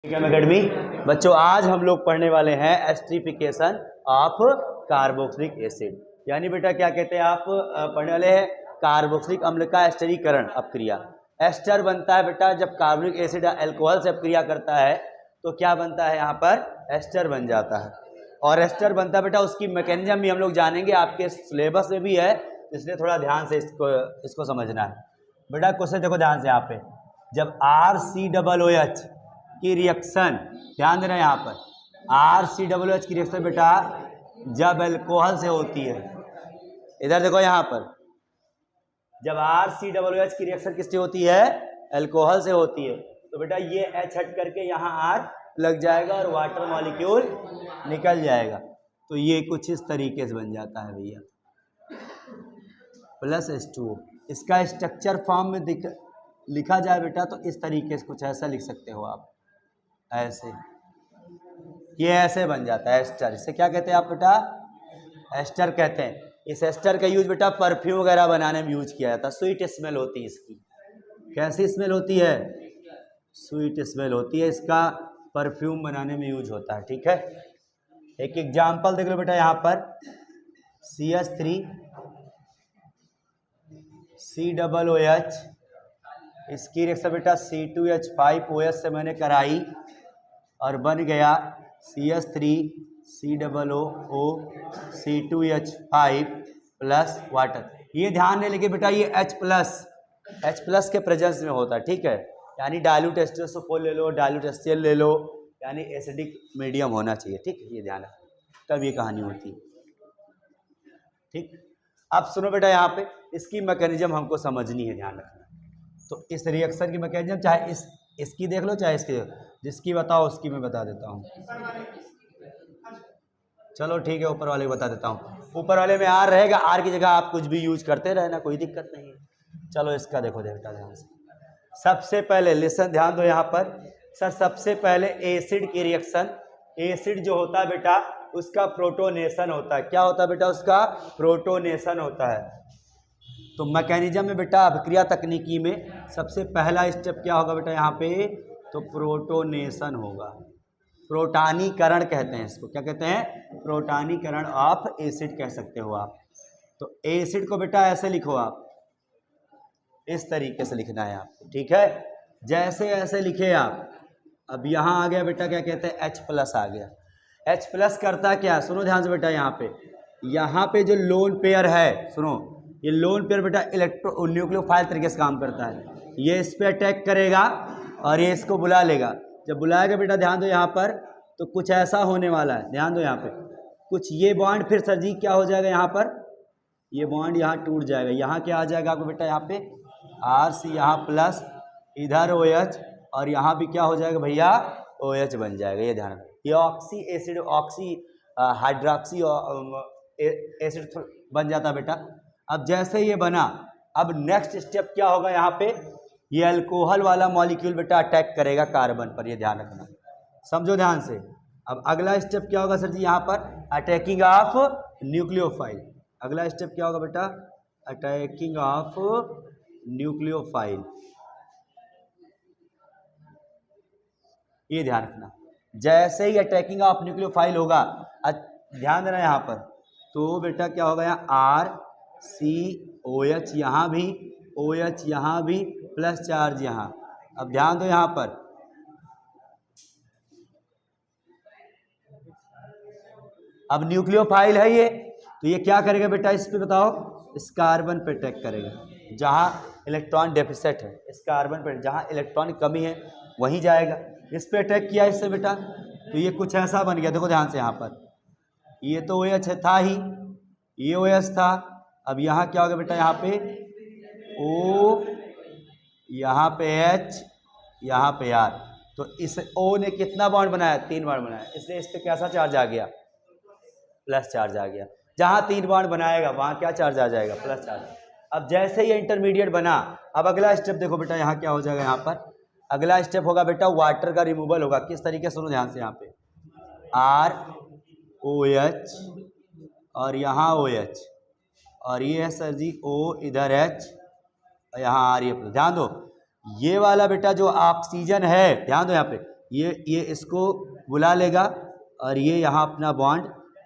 Academy बच्चों, आज हम लोग पढ़ने वाले हैं एस्टरीफिकेशन ऑफ कार्बोक्सिलिक एसिड। यानी बेटा क्या कहते हैं आप पढ़ने वाले हैं कार्बोक्सिलिक अम्ल का एस्टरीकरण अपक्रिया। एस्टर बनता है बेटा जब कार्बोनिक एसिड अल्कोहल से अपक्रिया करता है तो क्या बनता है यहाँ पर एस्टर बन जाता है। और एस्टर बनता है बेटा उसकी मैकेनिज्म भी हम लोग जानेंगे, आपके सिलेबस में भी है, इसलिए थोड़ा ध्यान से इसको समझना है। बेटा क्वेश्चन देखो ध्यान से, यहाँ पे जब RCOOH की रिएक्शन, ध्यान देना यहाँ पर RCOOH की रिएक्शन बेटा जब अल्कोहल से होती है, इधर देखो यहाँ पर जब RCOOH की रिएक्शन किससे होती है अल्कोहल से होती है तो बेटा ये H हट करके यहाँ R लग जाएगा और वाटर मॉलिक्यूल निकल जाएगा। तो ये कुछ इस तरीके से बन जाता है भैया प्लस H2O। इसका स्ट्रक्चर फॉर्म में लिखा जाए बेटा तो इस तरीके से कुछ ऐसा लिख सकते हो आप, ऐसे ये ऐसे बन जाता है एस्टर। इसे क्या कहते हैं आप बेटा एस्टर कहते हैं। इस एस्टर का यूज बेटा परफ्यूम वगैरह बनाने में यूज किया जाता है। स्वीट स्मेल होती है इसकी। कैसी स्मेल होती है? स्वीट स्मेल होती है, इसका परफ्यूम बनाने में यूज होता है। ठीक है, एक एग्जाम्पल देख लो बेटा यहाँ पर CH3COOH, इसकी रिएक्शन बेटा C2H5OH से मैंने कराई और बन गया CH3COO C2H5 प्लस वाटर। ये ध्यान दें लेकिन बेटा ये H प्लस के प्रेजेंस में होता है। ठीक है, यानी डाइल्यूट एस्टोसोफोल ले लो, डाइल्यूट HCl ले लो, यानी एसिडिक मीडियम होना चाहिए। ठीक है, ये ध्यान रखना, तब ये कहानी होती है। ठीक, अब सुनो बेटा यहाँ पे इसकी मैकेनिज्म हमको समझनी है, ध्यान रखना। तो इस रिएक्शन की मैकेनिज्म चाहे इसकी देख लो चाहे इसकी, जिसकी बताओ उसकी मैं बता देता हूँ। चलो ठीक है, ऊपर वाले को बता देता हूँ। ऊपर वाले में R रहेगा, R की जगह आप कुछ भी यूज करते रहना, कोई दिक्कत नहीं है। चलो इसका देखो बेटा ध्यान से। सबसे पहले लिसन, ध्यान दो यहाँ पर सर। सबसे पहले एसिड की रिएक्शन, एसिड जो होता है बेटा उसका प्रोटोनेशन होता है। क्या होता है बेटा? उसका प्रोटोनेशन होता है। तो मैकेनिज्म में बेटा अभिक्रिया तकनीकी में सबसे पहला स्टेप क्या होगा बेटा यहाँ पे? तो प्रोटोनेशन होगा। प्रोटानीकरण कहते हैं इसको। क्या कहते हैं? प्रोटानीकरण ऑफ एसिड कह सकते हो आप। तो एसिड को बेटा ऐसे लिखो आप, इस तरीके से लिखना है आपको। ठीक है, जैसे ऐसे लिखे आप। अब यहाँ आ गया बेटा क्या कहते हैं H प्लस आ गया। H प्लस करता क्या? सुनो ध्यान से बेटा, यहाँ पे जो लोन पेयर है, सुनो ये लोन पेयर बेटा न्यूक्लियोफाइल तरीके से काम करता है। ये इस पे अटैक करेगा और ये इसको बुला लेगा। जब बुलाएगा बेटा ध्यान दो यहाँ पर, तो कुछ ऐसा होने वाला है, ध्यान दो यहाँ पे कुछ ये बॉन्ड फिर सर जी क्या हो जाएगा यहाँ पर? ये बॉन्ड यहाँ टूट जाएगा। यहाँ क्या आ जाएगा आपको बेटा? यहाँ पे RC, यहाँ प्लस, इधर OH और यहाँ भी क्या हो जाएगा भैया? OH बन जाएगा। ये ध्यान रखना। ये oxy acid, oxy hydroxy acid बन जाता बेटा। अब जैसे ये बना, अब नेक्स्ट स्टेप क्या होगा यहाँ पे? ये अल्कोहल वाला मॉलिक्यूल बेटा अटैक करेगा कार्बन पर। ये ध्यान रखना, समझो ध्यान से। अब अगला स्टेप क्या होगा सर जी? यहाँ पर अटैकिंग ऑफ न्यूक्लियोफाइल। अगला स्टेप क्या होगा बेटा? Attacking of nucleophile. ये ध्यान रखना, जैसे ही अटैकिंग ऑफ न्यूक्लियोफाइल होगा, ध्यान देना यहाँ पर, तो बेटा क्या होगा? यहाँ RCOH, यहाँ भी OH, यहाँ भी प्लस चार्ज यहाँ। अब ध्यान दो यहाँ पर, अब न्यूक्लियोफाइल है ये, तो ये क्या करेगा बेटा? इस पे बताओ, इस कार्बन पे अटैक करेगा जहाँ इलेक्ट्रॉन डेफिसिट है। इस कार्बन पे जहाँ इलेक्ट्रॉन की कमी है वहीं जाएगा। इस पे अटैक किया इससे बेटा, तो ये कुछ ऐसा बन गया। देखो ध्यान से यहाँ पर, ये तो OH था ही, ये OH था। अब यहाँ क्या होगा बेटा? यहाँ पे O, यहाँ पे H, यहाँ पे R। तो इस O ने कितना बॉन्ड बनाया? 3 बॉन्ड बनाया, इसलिए इस पे कैसा चार्ज आ गया? प्लस चार्ज आ गया। जहाँ 3 बॉन्ड बनाएगा वहाँ क्या चार्ज आ जाएगा? Plus charge. अब जैसे ही इंटरमीडिएट बना, अब अगला स्टेप देखो बेटा, यहाँ क्या हो जाएगा? यहाँ पर अगला स्टेप होगा बेटा वाटर का रिमूवल होगा। किस तरीके? सुनो ध्यान से, यहाँ पे ROH और यहाँ OH और ये है सर जी O, इधर H और यहाँ R। ये ध्यान दो, ये वाला बेटा जो ऑक्सीजन है, ध्यान दो यहाँ पे, ये इसको बुला लेगा और ये यहाँ अपना बॉन्ड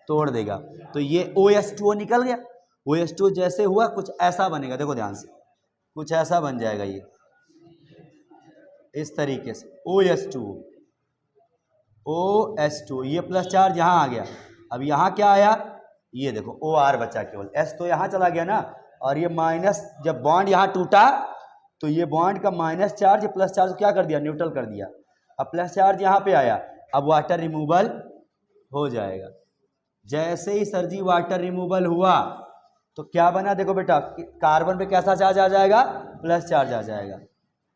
तोड़ देगा, तो ये OH2O निकल गया। OH2O जैसे हुआ कुछ ऐसा बनेगा, देखो ध्यान से, कुछ ऐसा बन जाएगा ये इस तरीके से OH2O, ये प्लस चार्ज यहाँ आ गया। अब यहाँ क्या आया, ये देखो OR बचा केवल, S तो यहाँ चला गया ना, और ये माइनस, जब बॉन्ड यहाँ टूटा तो ये बॉन्ड का माइनस चार्ज प्लस चार्ज क्या कर दिया, न्यूट्रल कर दिया। अब प्लस चार्ज यहाँ पे आया, अब वाटर रिमूवल हो जाएगा। जैसे ही सर जी वाटर रिमूवल हुआ तो क्या बना, देखो बेटा, कार्बन पे कैसा चार्ज आ जाएगा, प्लस चार्ज आ जाएगा।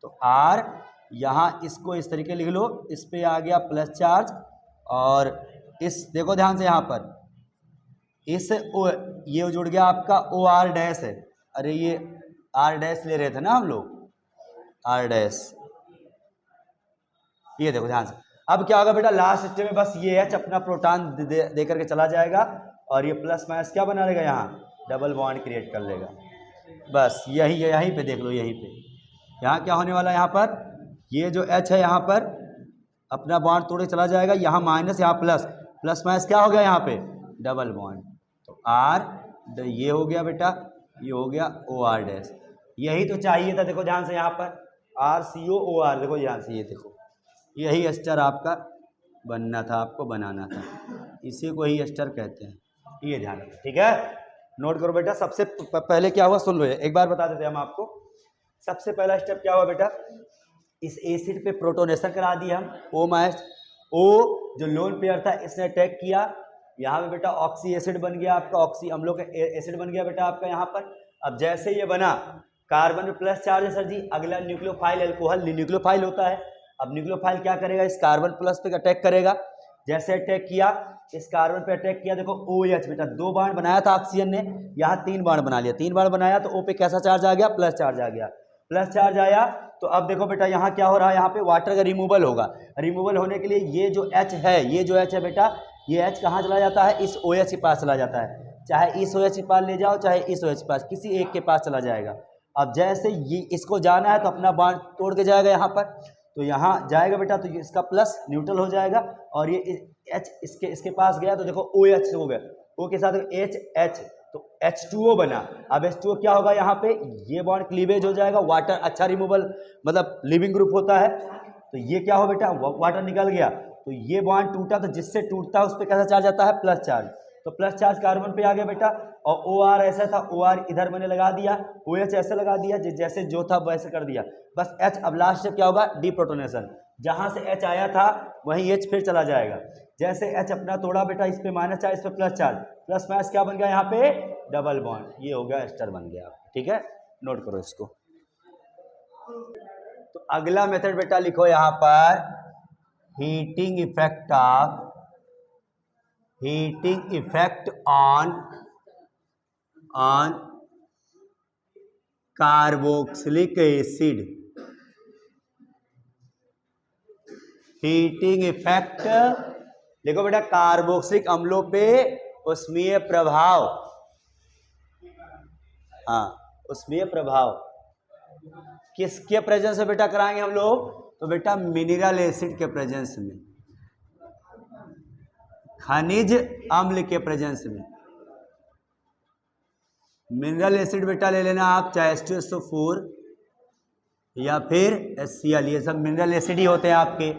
तो R यहाँ इसको इस तरीके लिख लो, इस पे आ गया प्लस चार्ज, और इस देखो ध्यान से यहाँ पर इस ये जुड़ गया आपका OR डैश है। अरे ये R डैश ले रहे थे ना हम लोग, R डैश, ये देखो ध्यान से। अब क्या होगा बेटा, लास्ट स्टेज में बस ये H अपना प्रोटॉन दे करके चला जाएगा, और ये प्लस माइनस क्या बना लेगा, यहाँ डबल बॉन्ड क्रिएट कर लेगा। बस यहीं पे देख लो, यहीं पे यहाँ क्या होने वाला है, यहाँ पर ये जो H है यहाँ पर अपना बॉन्ड तोड़े चला जाएगा, यहाँ माइनस यहाँ प्लस, प्लस माइनस क्या हो गया यहाँ पे, डबल बॉन्ड। तो R ये हो गया बेटा, ये हो गया OR डैश, यही तो चाहिए था। देखो ध्यान से यहाँ पर RCOOR, देखो ध्यान से, ये देखो यही एस्टर आपका बनना था, आपको बनाना था, इसी को ही एस्टर कहते हैं, ये ध्यान रखो, ठीक है। नोट करो बेटा, सबसे पहले क्या हुआ सुन लो, एक बार बता देते हैं हम आपको। सबसे पहला स्टेप क्या हुआ बेटा, इस एसिड पे प्रोटोनेशन करा दिया हम, O जो लोन पेयर था इसने अटैक किया, यहाँ पे बेटा ऑक्सी एसिड बन गया आपका, ऑक्सी अम्लों का एसिड बन गया बेटा आपका यहाँ पर। अब जैसे ये बना, कार्बन में प्लस चार्ज है सर जी, अगला न्यूक्लियोफाइल अल्कोहल न्यूक्लियोफाइल होता है। अब न्यूक्लियोफाइल क्या करेगा, इस कार्बन प्लस पे अटैक करेगा। जैसे अटैक किया, इस कार्बन पे अटैक किया, देखो OH बेटा 2 बाण बनाया था ऑक्सीजन ने, यहाँ 3 बाण बना लिया, 3 बाण बनाया तो O पे कैसा चार्ज आ गया, प्लस चार्ज आ गया। प्लस चार्ज आया तो अब देखो बेटा यहाँ क्या हो रहा है, यहाँ पे वाटर का रिमूवल होगा। रिमूवल होने के लिए ये जो H है, ये जो H है बेटा, ये H कहाँ चला जाता है, इस OH के पास चला जाता है। चाहे इस OH के पास ले जाओ, चाहे इस OH के पास, किसी एक के पास चला जाएगा। अब जैसे ये इसको जाना है तो अपना बाण तोड़ के जाएगा यहाँ पर, तो यहाँ जाएगा बेटा, तो इसका प्लस न्यूट्रल हो जाएगा, और ये H इसके पास गया तो देखो OH हो गया, O के साथ H, तो H2O बना। अब H2O क्या होगा, यहाँ पे ये बॉन्ड क्लीवेज हो जाएगा, वाटर अच्छा रिमूवल, मतलब लिविंग ग्रुप होता है, तो ये क्या हो बेटा, वाटर निकल गया, तो ये बॉन्ड टूटा, तो जिससे टूटता है उस पर कैसा चार्ज आता है, प्लस चार्ज। तो प्लस चार्ज कार्बन पे आ गया बेटा, और OR ऐसा था, OR इधर मैंने लगा दिया, OH ऐसे लगा दिया, जैसे जो था वैसे कर दिया, बस H। अब लास्ट से क्या होगा, डीप्रोटोनेशन, जहां से H आया था वहीं H फिर चला जाएगा। जैसे H अपना तोड़ा बेटा, इस पे माइनस चार्ज, इस पे प्लस चार्ज, प्लस माइनस क्या बन गया यहाँ पे, डबल बॉन्ड, ये हो गया एस्टर बन गया, ठीक है। नोट करो इसको। तो अगला मेथड बेटा लिखो यहाँ पर, heating effect on carboxylic acid. Heating effect देखो बेटा, कार्बोक्सिलिक अम्लों पे उष्मीय प्रभाव, हाँ उष्मीय प्रभाव किसके प्रेजेंस में बेटा कराएंगे हम लोग, तो बेटा मिनरल एसिड के प्रेजेंस में, खनिज अम्ल के प्रेजेंस में। मिनरल एसिड बेटा ले लेना आप, चाहे H2SO4 या फिर HCl, ये सब मिनरल एसिड ही होते हैं आपके,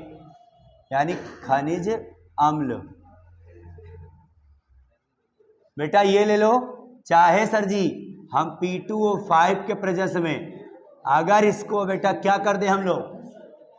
यानी खनिज अम्ल। बेटा ये ले लो, चाहे सर जी हम P2O5 के प्रेजेंस में अगर इसको बेटा क्या कर दे हम लोग,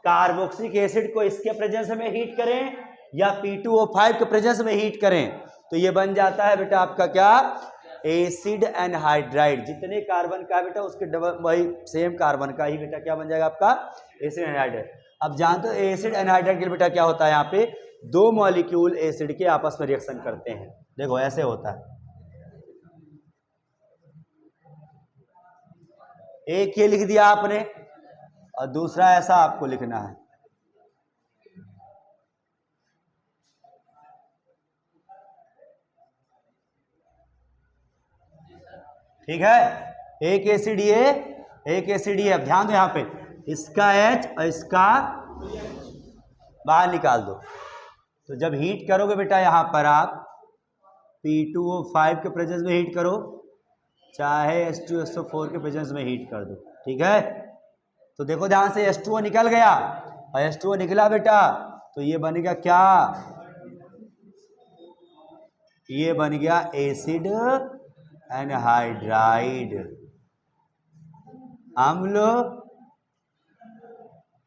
कार्बोक्सिलिक एसिड को इसके प्रेजेंस में हीट करें या P2O5 के प्रेजेंस में हीट करें, तो ये बन जाता है बेटा आपका क्या, एसिड एनहाइड्राइड। जितने कार्बन का है बेटा उसके डबल, वही सेम कार्बन का ही बेटा क्या बन जाएगा आपका, एसिड एनहाइड्राइड। अब जानते हो एसिड एनहाइड्राइड के लिए बेटा क्या होता है, यहाँ पे 2 मॉलिक्यूल एसिड के आपस में रिएक्शन करते हैं, देखो ऐसे होता है। एक ये लिख दिया आपने और दूसरा ऐसा आपको लिखना है, ठीक है। एक एसिड ये, एक एसिड ये। अब ध्यान दो यहाँ पे, इसका H और इसका बाहर निकाल दो। तो जब हीट करोगे बेटा यहाँ पर आप P2O5 के प्रेजेंस में हीट करो, चाहे H2SO4 के प्रेजेंस में हीट कर दो, ठीक है। तो देखो ध्यान से, H2O निकल गया और H2O निकला बेटा, तो ये बन गया क्या, ये बन गया एसिड एनहाइड्राइड, अम्ल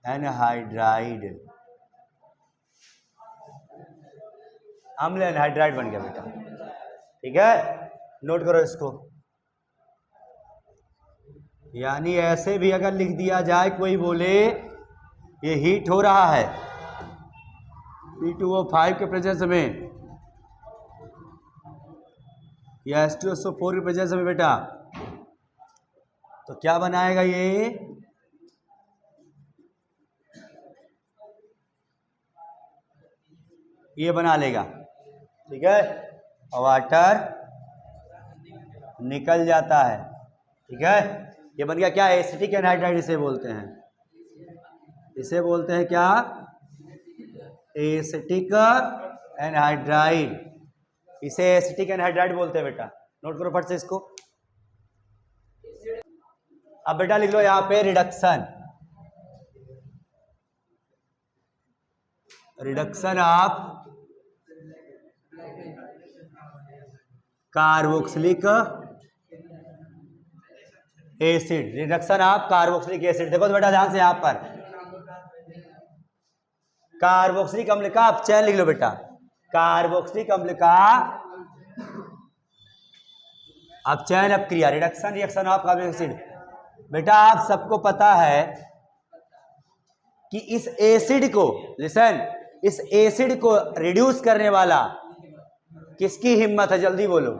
एनहाइड्राइड, अम्ल एनहाइड्राइड बन गया बेटा, ठीक है। नोट करो इसको। यानी ऐसे भी अगर लिख दिया जाए, कोई बोले ये हीट हो रहा है P2O5 के प्रेजेंस में या H2SO4 के प्रेजेंस में बेटा, तो क्या बनाएगा ये बना लेगा, ठीक है। वाटर निकल जाता है, ठीक है। ये बन गया क्या, एसिटिक एनहाइड्राइड इसे बोलते हैं, इसे बोलते हैं क्या, एसिटिक एनहाइड्राइड, इसे एसिटिक एनहाइड्राइड बोलते हैं बेटा। नोट करो फट से इसको। अब बेटा लिख लो यहां पे reduction, reduction of carboxylic acid, reduction of carboxylic acid. देखो तो बेटा ध्यान से, यहां पर कार्बोक्सिलिक अम्ल का आप चयन लिख लो बेटा, कार्बोक्सिलिक अम्ल का अब चयन, अब क्रिया, reduction reaction of carboxylic acid. बेटा आप सबको पता है कि इस एसिड को, लिसन, इस एसिड को रिड्यूस करने वाला किसकी हिम्मत है, जल्दी बोलो।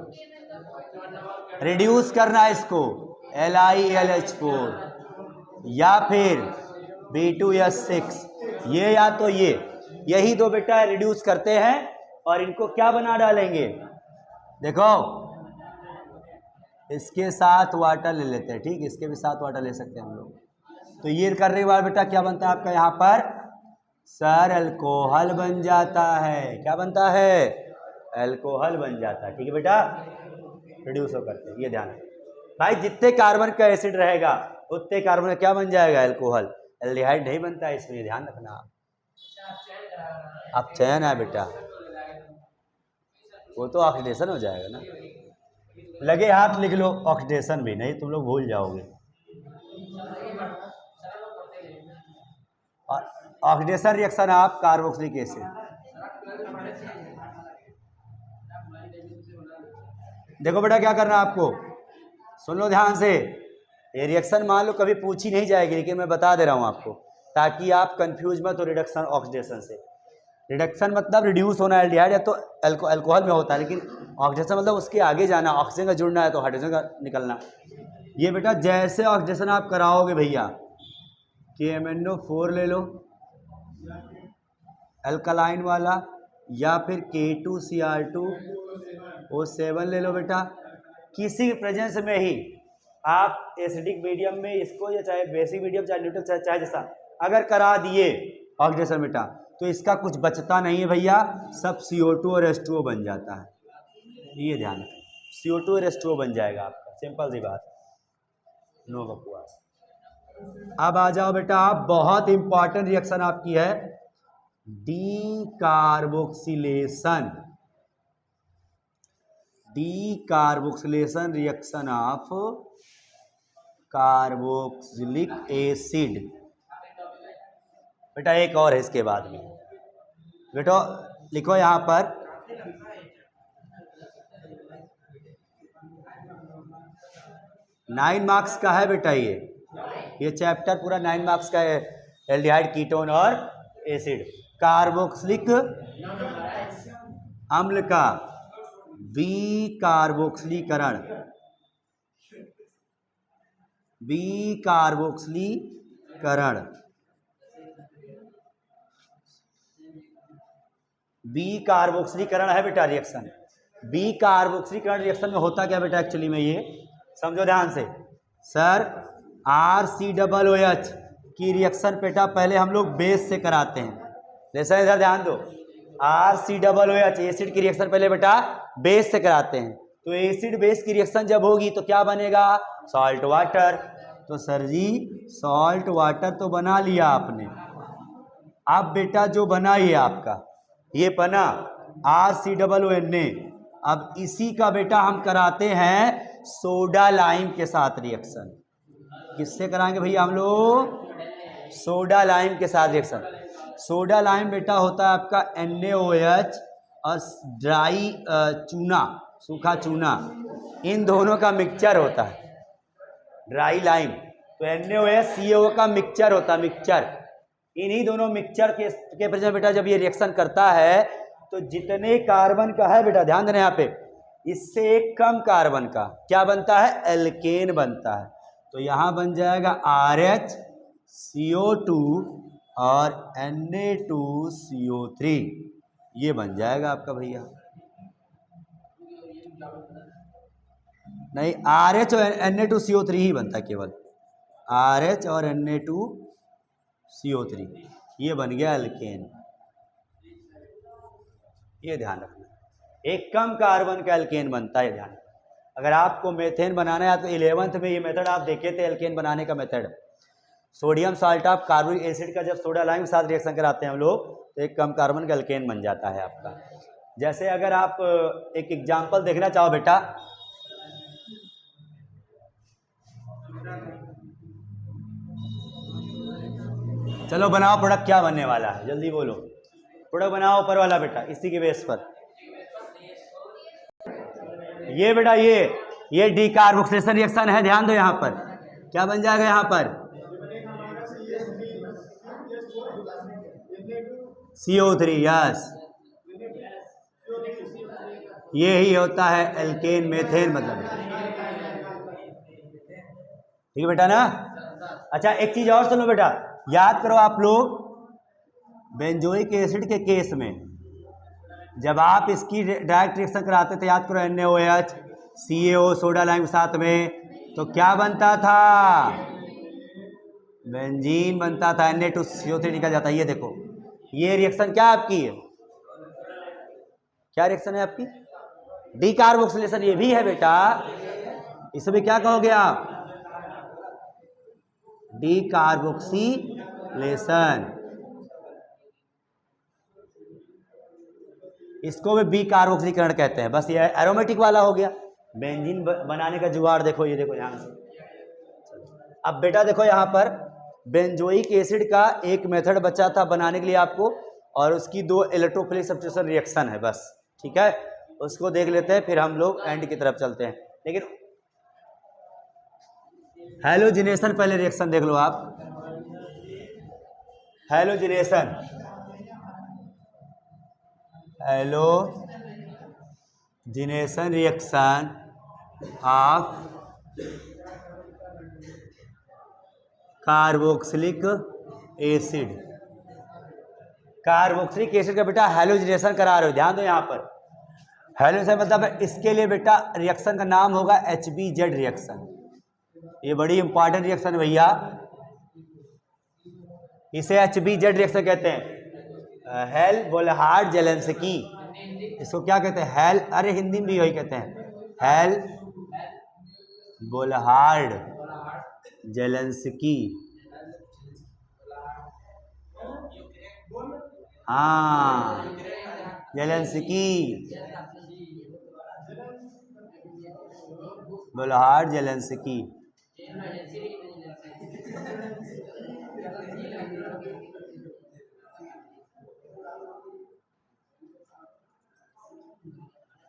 रिड्यूस करना इसको LiLH4 या फिर B2S6, ये या तो ये, यही दो बेटा रिड्यूस करते हैं और इनको क्या बना डालेंगे, देखो इसके साथ वाटर ले लेते हैं, ठीक, इसके भी साथ वाटर ले सकते हैं हम लोग। तो ये करने के बाद बेटा क्या बनता है आपका यहाँ पर, सर अल्कोहल बन जाता है। क्या बनता है, अल्कोहल बन जाता है, ठीक है बेटा, रिड्यूस होकर के। ये ध्यान भाई, जितने कार्बन का एसिड रहेगा उतने कार्बन का क्या बन जाएगा, अल्कोहल। एल्डिहाइड नहीं बनता है इसमें, ध्यान रखना आप चयन है बेटा, वो तो ऑक्सीडेशन हो जाएगा ना, लगे हाथ लिख लो, ऑक्सीडेशन भी नहीं, तुम लोग भूल जाओगे। Oxidation reaction of carboxylic acid. देखो बेटा क्या करना है आपको, सुन लो ध्यान से। ये रिएक्शन मान लो कभी पूछी नहीं जाएगी, लेकिन मैं बता दे रहा हूं आपको ताकि आप कंफ्यूज मत हो। रिडक्शन ऑक्सीडेशन से, रिडक्शन मतलब रिड्यूस होना, एल्डिहाइड या तो अल्कोहल में होता है, लेकिन ऑक्सीडेशन मतलब उसके आगे जाना, ऑक्सीजन का जुड़ना है तो हाइड्रोजन का निकलना। ये बेटा जैसे ऑक्सीडेशन आप कराओगे भैया, KMnO4 ले लो अल्कलाइन वाला, या फिर K2Cr2O7 ले लो बेटा, किसी प्रेजेंस में ही आप एसिडिक मीडियम में इसको, या चाहे बेसिक मीडियम, चाहे न्यूट्रल, चाहे जैसा अगर करा दिए ऑक्सीडेशन बेटा, तो इसका कुछ बचता नहीं है भैया, सब CO2 और H2O बन जाता है। ये ध्यान रखें, CO2 और H2O बन जाएगा आपका, सिंपल सी बात, नो बकवास। अब आ जाओ बेटा आप, बहुत इंपॉर्टेंट रिएक्शन आपकी है decarboxylation, decarboxylation reaction of carboxylic acid. बेटा एक और है इसके बाद में, बेटा लिखो यहां पर, नाइन मार्क्स का है बेटा, ये चैप्टर पूरा 9 मार्क्स का है, एल्डिहाइड, कीटोन और एसिड। कार्बोक्सिलिक अम्ल का विकार्बोक्सिलीकरण, विकार्बोक्सिलीकरण, विकार्बोक्सिलीकरण है बेटा रिएक्शन। विकार्बोक्सिलीकरण रिएक्शन में होता क्या बेटा, एक्चुअली में ये समझो ध्यान से। सर RCOOH की रिएक्शन बेटा पहले हम लोग बेस से कराते हैं, लेसन इधर ध्यान दो, RCOOH एसिड की रिएक्शन पहले बेटा बेस से कराते हैं, तो एसिड बेस की रिएक्शन जब होगी तो क्या बनेगा, सॉल्ट वाटर। तो सर जी सॉल्ट वाटर तो बना लिया आपने, अब बेटा जो बना ये आपका ये बना RCOONA, अब इसी का बेटा हम कराते हैं सोडा लाइम के साथ रिएक्शन। किससे कराएंगे भैया हम लोग, सोडा लाइम के साथ रिएक्शन। सोडा लाइम बेटा होता है आपका NaOH और ड्राई चूना, सूखा चूना, इन दोनों का मिक्सचर होता है ड्राई लाइम। तो NaOH CaO का मिक्सचर होता है, मिक्सचर। इन्हीं दोनों मिक्सचर के प्रेजेंट बेटा जब ये रिएक्शन करता है तो जितने कार्बन का है बेटा ध्यान देना यहाँ पे, इससे एक कम कार्बन का क्या बनता है, एल्केन बनता है। तो यहाँ बन जाएगा RH CO2 और Na2CO3, ये बन जाएगा आपका भैया। नहीं, RH और Na2CO3 ही बनता है, केवल RH और Na2CO3, ये बन गया एल्केन। ये ध्यान रखना, एक कम कार्बन का एल्केन बनता है, ध्यान। अगर आपको मेथेन बनाना है तो 11th में ये मेथड आप देखे थे एल्केन बनाने का method. Sodium salt of carbonic acid का जब सोडा लाइम के साथ रिएक्शन कराते हैं हम लोग तो एक कम कार्बन का एल्केन बन जाता है आपका। जैसे अगर आप एक एग्जांपल देखना चाहो बेटा, चलो बनाओ प्रोडक्ट, क्या बनने वाला है जल्दी बोलो, प्रोडक्ट बनाओ ऊपर वाला बेटा, इसी के बेस पर। ये बेटा ये डीकार्बोक्सिलेशन रिएक्शन है, ध्यान दो यहाँ पर क्या बन जाएगा, यहाँ पर CO3, यस, ये ही होता है एल्केन मेथेन, मतलब ठीक है बेटा ना। अच्छा एक चीज और सुनो बेटा, याद करो आप लोग, बेंजोइक एसिड के केस में जब आप इसकी डायरेक्ट रिएक्शन कराते थे, याद करो NaOH CaO सोडा लाइम के साथ में, तो क्या बनता था, बेंजीन बनता था, Na2CO3 निकल जाता है। ये देखो ये रिएक्शन क्या आपकी है, क्या रिएक्शन है आपकी, डीकार्बोक्सिलेशन। ये भी है बेटा, इसमें क्या कहोगे आप, डीकार्बोक्सिलेशन। इसको भी बीकार्बोक्सीकरण कहते हैं, बस ये एरोमेटिक वाला हो गया। बेंजीन बनाने का जुगाड़ देखो, ये देखो यहाँ से। अब बेटा देखो यहाँ पर बेंजोइक एसिड का एक मेथड बचा था बनाने के लिए आपको, और उसकी 2 इलेक्ट्रोफिलिक सब्स्टिट्यूशन रिएक्शन है बस, ठीक है, उसको देख लेते हैं फिर हम लोग एंड की तरफ चलते हैं। लेकिन हैलोजिनेशन पहले रिएक्शन देख लो आप, halogenation, halogenation reaction of carboxylic acid. Carboxylic acid का बेटा हैलोजिनेशन करा रहे हो, ध्यान दो यहाँ पर। हैलोजिनेशन मतलब इसके लिए बेटा रिएक्शन का नाम होगा HBZ रिएक्शन। ये बड़ी इंपॉर्टेंट रिएक्शन है भैया, इसे HBZ रिएक्शन कहते हैं, हेल बोलहार्ड जेलेंस्की। इसको क्या कहते हैं, हेल, अरे हिंदी में भी वही कहते हैं, हेल बोलहार्ड जेलेंस्की। हाँ जेलेंस्की, बोलहार्ड जेलेंस्की।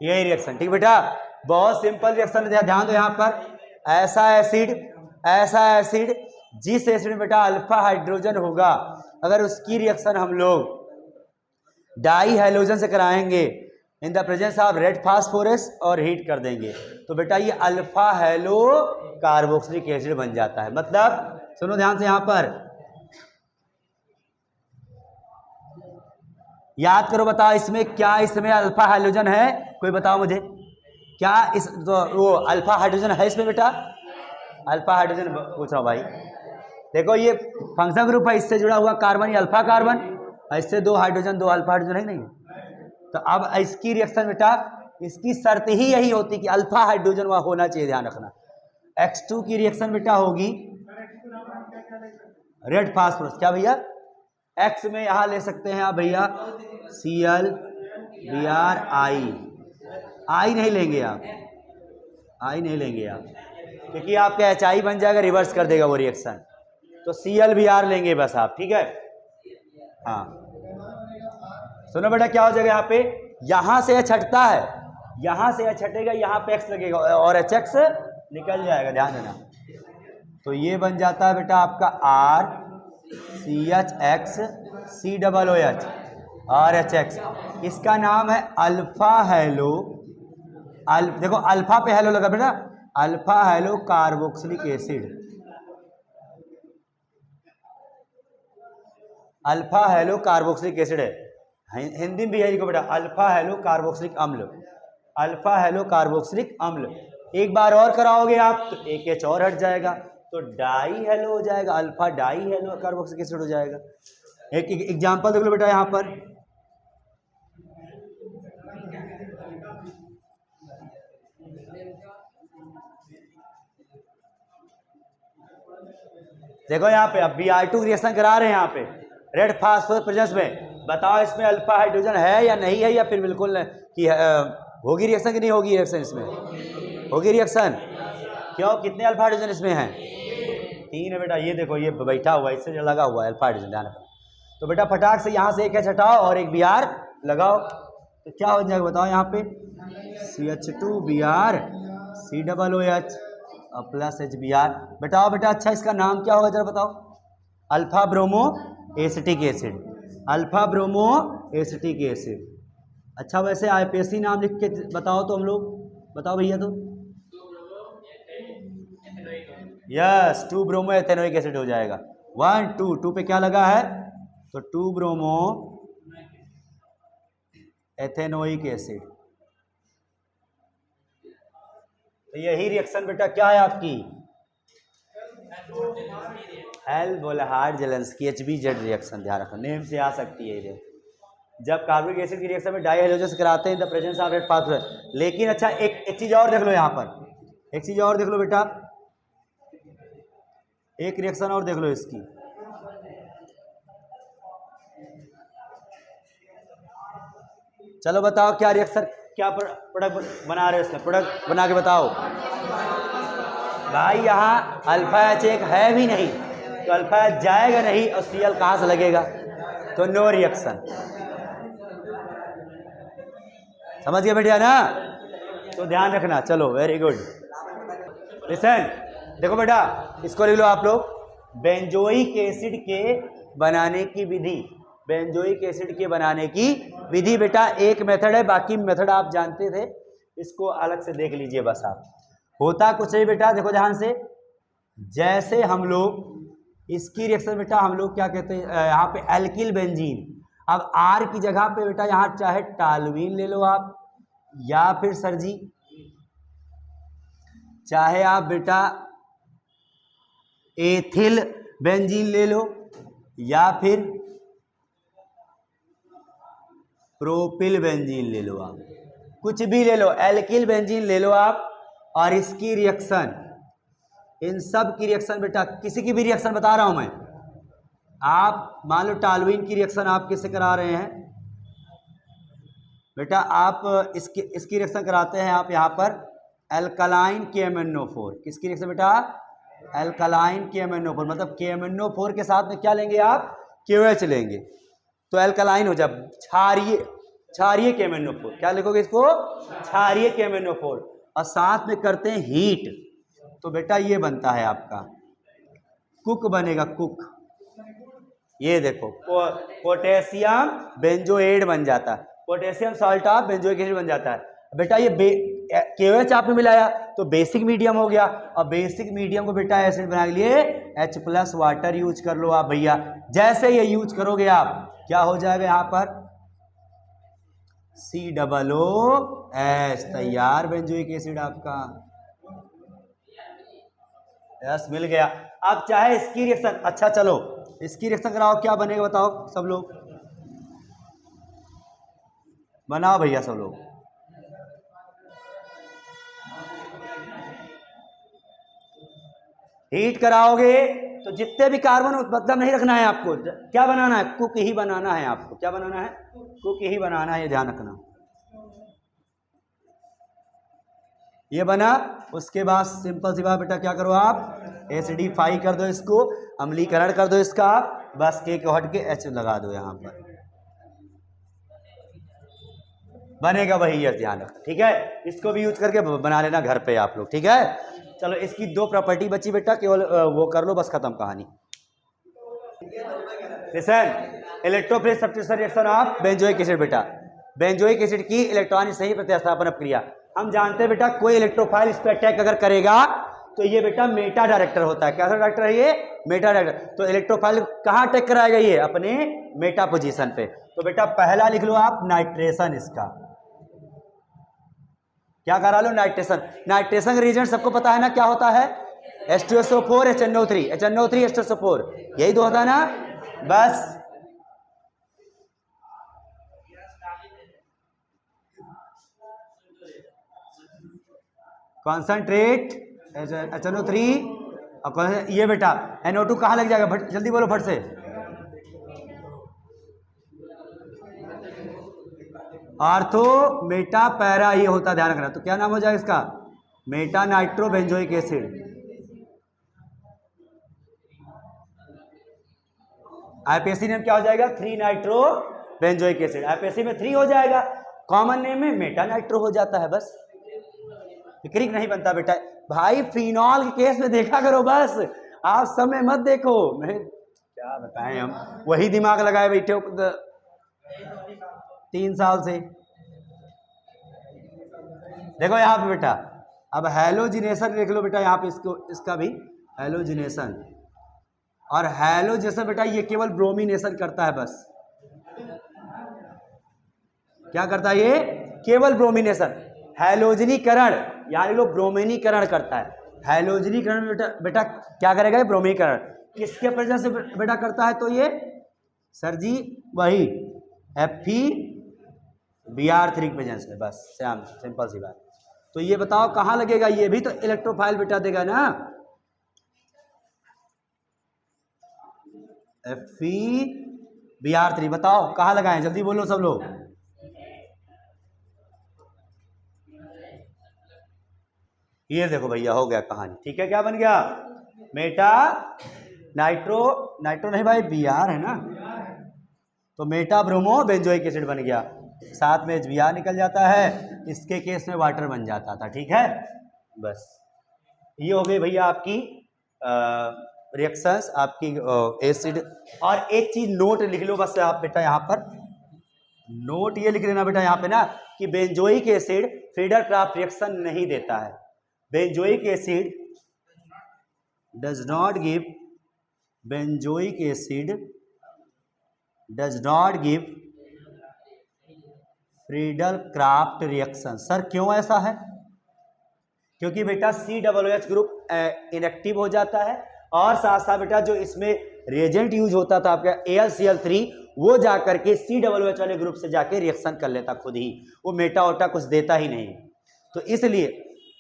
यही रिएक्शन, ठीक बेटा, बहुत सिंपल रिएक्शन है, ध्यान दो यहाँ पर। ऐसा एसिड जिस एसिड में बेटा अल्फा हाइड्रोजन होगा, अगर उसकी रिएक्शन हम लोग डाई हैलोजन से कराएंगे in the presence of red phosphorus और हीट कर देंगे, तो बेटा ये अल्फा हैलो कार्बोक्सिलिक एसिड बन जाता है। मतलब सुनो ध्यान से यहाँ पर, याद करो, बताओ इसमें क्या, इसमें अल्फा हाइड्रोजन है, कोई बताओ मुझे, क्या इस तो वो अल्फा हाइड्रोजन है इसमें बेटा, अल्फा हाइड्रोजन पूछ रहा हूँ भाई। देखो ये फंक्शन ग्रुप है, इससे जुड़ा हुआ कार्बन, ये अल्फा कार्बन, ऐसे 2 हाइड्रोजन 2 अल्फा हाइड्रोजन है नहीं। तो अब इसकी रिएक्शन बेटा, इसकी शर्त ही यही होती कि अल्फा हाइड्रोजन वहाँ होना चाहिए, ध्यान रखना। X2 की रिएक्शन बेटा होगी रेड फास्फोरस, क्या भैया, X में यहां ले सकते हैं आप भैया Cl Br I नहीं लेंगे आप, I नहीं लेंगे आप, क्योंकि आपका HI बन जाएगा, रिवर्स कर देगा वो रिएक्शन। तो Cl Br लेंगे बस आप, ठीक है। हाँ सुनो बेटा, क्या हो जाएगा यहाँ पे, यहां से H हटता है, यहां से H हटेगा, यहाँ पे X लगेगा और HX निकल जाएगा, ध्यान देना। तो ये बन जाता है बेटा आपका RCHX COOH और HX, इसका नाम है अल्फा हेलो, देखो अल्फा पे हेलो लगा बेटा, alpha hello carboxylic acid, alpha hello carboxylic acid है, हिंदी में भी है इसको बेटा, अल्फा हेलो कार्बोक्सिलिक अम्ल, अल्फा हेलो कार्बोक्सिलिक अम्ल। एक बार और कराओगे आप तो एक H और हट जाएगा, तो डाई हेलो हो जाएगा, alpha die hello carboxylic acid हो जाएगा। एक एग्जांपल देख लो बेटा यहाँ पर, देखो यहाँ पे अब Br2 रिएक्शन करा रहे हैं यहाँ पे रेड फास्फोरस प्रेजेंस में, बताओ इसमें अल्फा हाइड्रोजन है या नहीं है, या फिर बिल्कुल कि होगी रिएक्शन कि नहीं होगी रिएक्शन, इसमें होगी रिएक्शन। क्यों, कितने अल्फा हाइड्रोजन इसमें हैं, 3 है बेटा। ये देखो ये बैठा हुआ है, इससे लगा हुआ है अल्फा हाइड्रोजन, ध्यान रखो। तो बेटा फटाक से यहाँ से एक H हटाओ और एक Br लगाओ, तो क्या हो जाएगा बताओ यहाँ पे, CH2Br COOH प्लस HBr। बताओ बेटा, अच्छा इसका नाम क्या होगा जरा बताओ, alpha bromo acetic acid, alpha bromo acetic acid. अच्छा वैसे IPSC नाम लिख के बताओ तो हम लोग, बताओ भैया, तो यस 2 ब्रोमो एथेनोइक एसिड हो जाएगा। 1 2 पे क्या लगा है, तो 2 ब्रोमो एथेनोइक एसिड। तो यही रिएक्शन बेटा क्या है आपकी, हेल्महोल्ट्ज जेलेंस्की HBZ रिएक्शन, ध्यान रखो नेम से आ सकती है ये। जब कार्बोनिक एसिड की रिएक्शन में डाई हेलोजन से कराते हैं the presence of red phosphorus. लेकिन अच्छा एक चीज और देख लो यहाँ पर, एक चीज और देख लो बेटा, एक रिएक्शन और देख लो इसकी, चलो बताओ क्या रिएक्शन, क्या प्रोडक्ट बना रहे हो इसमें, प्रोडक्ट बना के बताओ भाई। यहाँ अल्फा H1 है भी नहीं, तो अल्फा H जाएगा नहीं और Cl कहाँ से लगेगा, तो नो रिएक्शन। समझ गए बेटा ना, तो ध्यान रखना। चलो वेरी गुड, लिसन देखो बेटा, इसको लिख लो आप लोग, बेंजोइक एसिड के बनाने की विधि, बेंजोइक एसिड के बनाने की विधि बेटा एक मेथड है, बाकी मेथड आप जानते थे, इसको अलग से देख लीजिए बस आप। होता कुछ नहीं बेटा, देखो ध्यान से, जैसे हम लोग इसकी रिएक्शन बेटा हम लोग क्या कहते हैं यहाँ पे एल्किल बेंजीन, अब R की जगह पे बेटा यहाँ चाहे टालुइन ले लो आप, या फिर सर जी चाहे आप बेटा एथिल बेंजीन ले लो, या फिर प्रोपिल बेंजीन ले लो, आप कुछ भी ले लो, एल्किल बेंजीन ले लो आप, और इसकी रिएक्शन, इन सब की रिएक्शन बेटा, किसी की भी रिएक्शन बता रहा हूं मैं, आप मान लो टालुइन की रिएक्शन आप किससे करा रहे हैं बेटा, आप इसकी रिएक्शन कराते हैं आप यहाँ पर एल्कलाइन KMnO4, किसकी रिएक्शन बेटा, एल्कलाइन KMnO4, मतलब KMnO4 के साथ में क्या लेंगे आप, KOH लेंगे, तो एल्कलाइन हो जाए, क्षारीय KMnO4, क्या लिखोगे इसको, क्षारीय KMnO4, और साथ में करते हैं हीट, तो बेटा ये बनता है आपका कुक बनेगा, कुक, ये देखो पोटेशियम बेंजोएट बन जाता है, potassium salt of benzoic acid बन जाता है बेटा। ये KOH आपने मिलाया तो बेसिक मीडियम हो गया, और बेसिक मीडियम को बेटा एसिड बनाने के लिए H+ वाटर यूज कर लो आप भैया। जैसे ये यूज करोगे आप, क्या हो जाएगा यहाँ पर COOH, तैयार बेंजोइक एसिड आपका, यस मिल गया। अब चाहे इसकी रिएक्शन, अच्छा चलो इसकी रिएक्शन कराओ, क्या बनेगा बताओ सब लोग, बनाओ भैया सब लोग। हीट कराओगे तो जितने भी कार्बन मतलब नहीं रखना है आपको, क्या बनाना है, कुक ही बनाना है आपको। क्या बनाना है, कुक ही बनाना है, ये ध्यान रखना। ये बना, उसके बाद सिंपल सी बात बेटा, क्या करो आप, एसिडिफाई कर दो इसको, अम्लीकरण कर दो इसका, बस के को हट के एच लगा दो यहां पर, बनेगा वही, ये ध्यान रखना, ठीक है। इसको भी यूज करके बना लेना घर पे आप लोग, ठीक है। चलो इसकी दो प्रॉपर्टी बची बेटा, केवल वो कर लो, बस खत्म कहानी। Listen, electrophilic substitution reaction of benzoic acid बेटा, बेंजोइक एसिड की इलेक्ट्रॉनिक सही प्रतिस्थापन क्रिया। हम जानते हैं बेटा, कोई इलेक्ट्रोफाइल इस पर अटैक अगर करेगा तो ये बेटा मेटा डायरेक्टर होता है। कैसा डायरेक्टर है ये, मेटा डायरेक्टर। तो इलेक्ट्रोफाइल कहां अटैक कराएगा ये, अपने मेटा पोजीशन पे। तो बेटा पहला लिख लो आप नाइट्रेशन, इसका क्या करा लो, नाइट्रेशन। नाइट्रेशन रीजन सबको पता है ना, क्या होता है, H2SO4 HNO3 HNO3 H2SO4, यही तो होता है ना। बस कॉन्सेंट्रेट HNO3 और ये बेटा NO2 कहाँ लग जाएगा, जल्दी बोलो फट से। आर्थो मेटा पैरा, ये होता, ध्यान रखना। तो क्या नाम हो जाएगा इसका, Meta nitro benzoic acid. IPSC name क्या हो जाएगा, 3 नाइट्रो बेंजोइक एसिड। आईपीएससी में 3 हो जाएगा, कॉमन नेम में मेटा नाइट्रो हो जाता है, बस फिक्रिक नहीं बनता बेटा। भाई फिनॉल के केस में देखा करो बस, आप समय मत देखो। मैं क्या बताएं, हम वही दिमाग लगाए बैठे हो 3 साल से। देखो यहाँ पे बेटा, अब हैलोजिनेशन देख लो बेटा, यहाँ पे इसको, इसका भी हैलोजिनेशन, और हैलो जैसा बेटा ये केवल ब्रोमिनेशन करता है, बस क्या करता है ये, केवल ब्रोमिनेशन। हैलोजनीकरण यानी लो ब्रोमिनीकरण करता है। हैलोजनीकरण बेटा, बेटा क्या करेगा ये, ब्रोमीकरण। किसके वजह से बेटा करता है, तो ये सर जी वही FeBr3 की वजह से, बस श्याम, सिंपल सी बात। तो ये बताओ कहाँ लगेगा, ये भी तो इलेक्ट्रोफाइल बेटा देगा ना, FeBr3, बताओ कहाँ लगाएं, जल्दी बोलो सब लोग। ये देखो भैया हो गया कहानी, ठीक है। क्या बन गया, मेटा नाइट्रो, नाइट्रो नहीं भाई Br है ना, तो मेटा ब्रोमो बेंजोइक एसिड बन गया, साथ में Br निकल जाता है, इसके केस में वाटर बन जाता था, ठीक है। बस ये हो गई भैया आपकी रिएक्शंस, आपकी एसिड। और एक चीज नोट लिख लो बस आप बेटा, यहाँ पर नोट ये लिख लेना बेटा यहाँ पे ना, कि benzoic acid Friedel Crafts reaction नहीं देता है। Benzoic acid does not give, benzoic acid does not give Friedel Crafts reaction. Sir क्यों ऐसा है, क्योंकि बेटा COOH ग्रुप इनएक्टिव हो जाता है, और साथ साथ बेटा जो इसमें रिएजेंट यूज होता था आपका AlCl3, वो जाकर के COOH वाले ग्रुप से जाके रिएक्शन कर लेता खुद ही, वो मेटा ओटा कुछ देता ही नहीं। तो इसलिए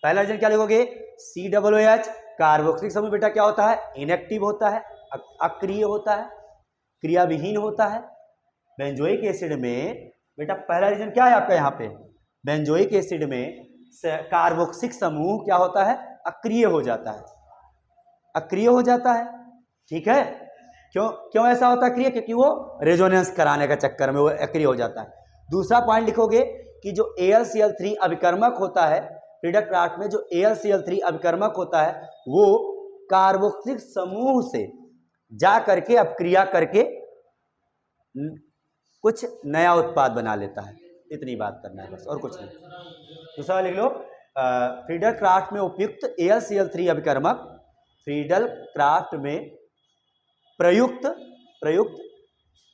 पहला रीजन क्या लिखोगे, COOH कार्बोक्सिलिक समूह बेटा क्या होता है, इनएक्टिव होता है, अक्रिय होता है, क्रियाविहीन होता है। बेंजोइक एसिड में बेटा पहला रीजन क्या है आपका, यहाँ पे बेंजोइक एसिड में कार्बोक्सिक समूह क्या होता है, अक्रिय हो जाता है, अक्रिय हो जाता है, ठीक है। क्यों क्यों ऐसा होता है अक्रिय, क्योंकि वो रेजोनेंस कराने का चक्कर में वो अक्रिय हो जाता है। दूसरा पॉइंट लिखोगे कि जो AlCl3 अभिकर्मक होता है, फ्रीडर क्राफ्ट में जो AlCl3 अभिकर्मक होता है, वो कार्बोक्सिलिक समूह से जा करके अपक्रिया करके कुछ नया उत्पाद बना लेता है। इतनी बात करना है बस, और कुछ नहीं। दूसरा लिख लो, फ्रीडर क्राफ्ट में उपयुक्त AlCl3 अभिकर्मक, फ्रीडर क्राफ्ट में प्रयुक्त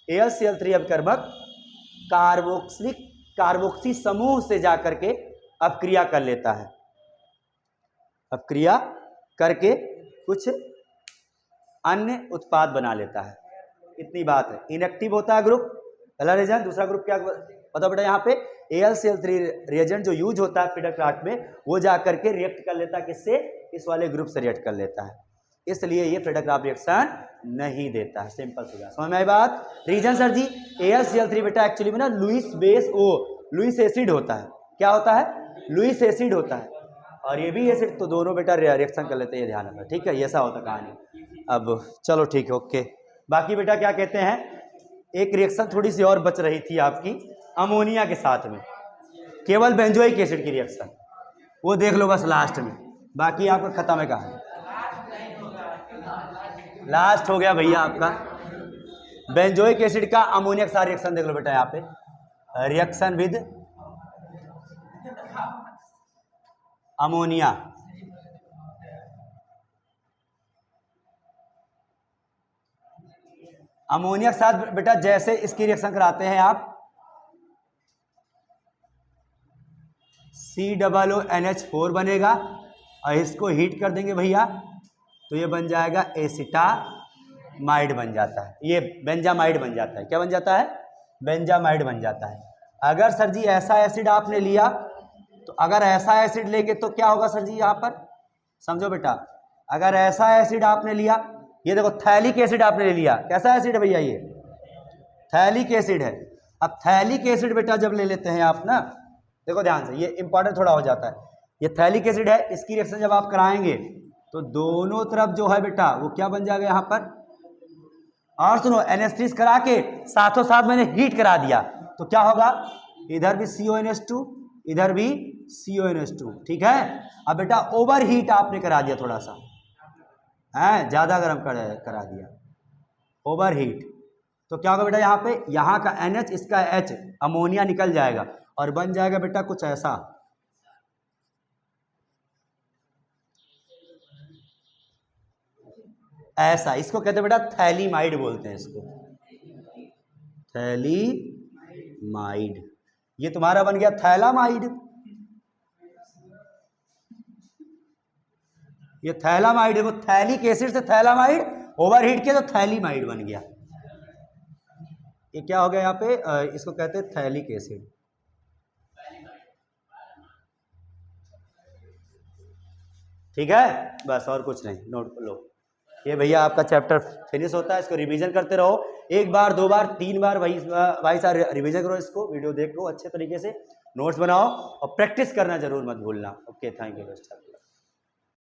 AlCl3 अभिकर्मक कार्बोक्सी समूह से जाकर के अपक्रिया कर लेता है, अपक्रिया करके कुछ अन्य उत्पाद बना लेता है। इतनी बात है। इनएक्टिव होता है ग्रुप, पहला रीजन। दूसरा ग्रुप क्या बताओ बेटा, यहाँ पे AlCl3 रिएजेंट जो यूज होता है फिडाक्राट में, वो जा करके रिएक्ट कर लेता है किससे, इस वाले ग्रुप से रिएक्ट कर लेता है, इसलिए ये फिडाक्राट रिएक्शन नहीं देता है। सिंपल सी बात, समझ में आई बात। रीजन सर जी, AlCl3 बेटा एक्चुअली में ना लुईस एसिड होता है। क्या होता है? लुईस एसिड होता है, और ये भी एसिड, तो दोनों बेटा रिएक्शन कर लेते हैं, ये ध्यान रखना, ठीक है, ऐसा होता कहानी। अब चलो ठीक है, ओके। बाकी बेटा क्या कहते हैं, एक रिएक्शन थोड़ी सी और बच रही थी आपकी अमोनिया के साथ में, केवल बेंजोइक एसिड की रिएक्शन, वो देख लो बस लास्ट में, बाकी आपका खत्म है कहानी। लास्ट हो गया भैया आपका बेंजोइक एसिड का अमोनिया के साथ रिएक्शन, देख लो बेटा यहाँ पे, रिएक्शन विद अमोनिया। अमोनिया के साथ बेटा जैसे इसकी रिएक्शन कराते हैं आप, COONH4 बनेगा, और इसको हीट कर देंगे भैया, तो ये बन जाएगा एसिटामाइड बन जाता है, ये बेंजामाइड बन जाता है। क्या बन जाता है? बेंजामाइड बन जाता है। अगर सर जी ऐसा एसिड आपने लिया, तो अगर ऐसा एसिड लेंगे तो क्या होगा सर जी, यहाँ पर समझो बेटा, अगर ऐसा एसिड आपने लिया, ये देखो थैलिक एसिड आपने ले लिया, कैसा एसिड है भैया, ये थैलिक एसिड है। अब थैलिक एसिड बेटा जब ले लेते हैं आप ना, देखो ध्यान से, ये इंपॉर्टेंट थोड़ा हो जाता है, ये थैलिक एसिड है, इसकी रिएक्शन जब आप कराएंगे तो दोनों तरफ जो है बेटा वो क्या बन जाएगा यहाँ पर, और सुनो NH3 करा के साथों साथ मैंने हीट करा दिया, तो क्या होगा, इधर भी CONH2, इधर भी CONH2, ठीक है। अब बेटा ओवर हीट आपने करा दिया, थोड़ा सा है ज्यादा गर्म करा दिया, ओवर हीट, तो क्या होगा बेटा, यहाँ पे यहाँ का NH, इसका H, अमोनिया निकल जाएगा और बन जाएगा बेटा कुछ ऐसा, ऐसा, इसको कहते हैं बेटा थैलीमाइड बोलते हैं इसको, थैलीमाइड। ये तुम्हारा बन गया थैलामाइड, ये थैलामाइड है, वो थैलिक एसिड से थैलामाइड, ओवर हीट किया तो थैलीमाइड बन गया। ये क्या हो गया यहाँ पे, इसको कहते हैं थैलिक एसिड। ठीक है, बस और कुछ नहीं, नोट लो। ये भैया आपका चैप्टर फिनिश होता है, इसको रिवीजन करते रहो, एक बार, दो बार, तीन बार भाई साहब रिवीजन करो, इसको वीडियो देखो अच्छे तरीके से, नोट्स बनाओ और प्रैक्टिस करना जरूर मत भूलना। Okay, thank you.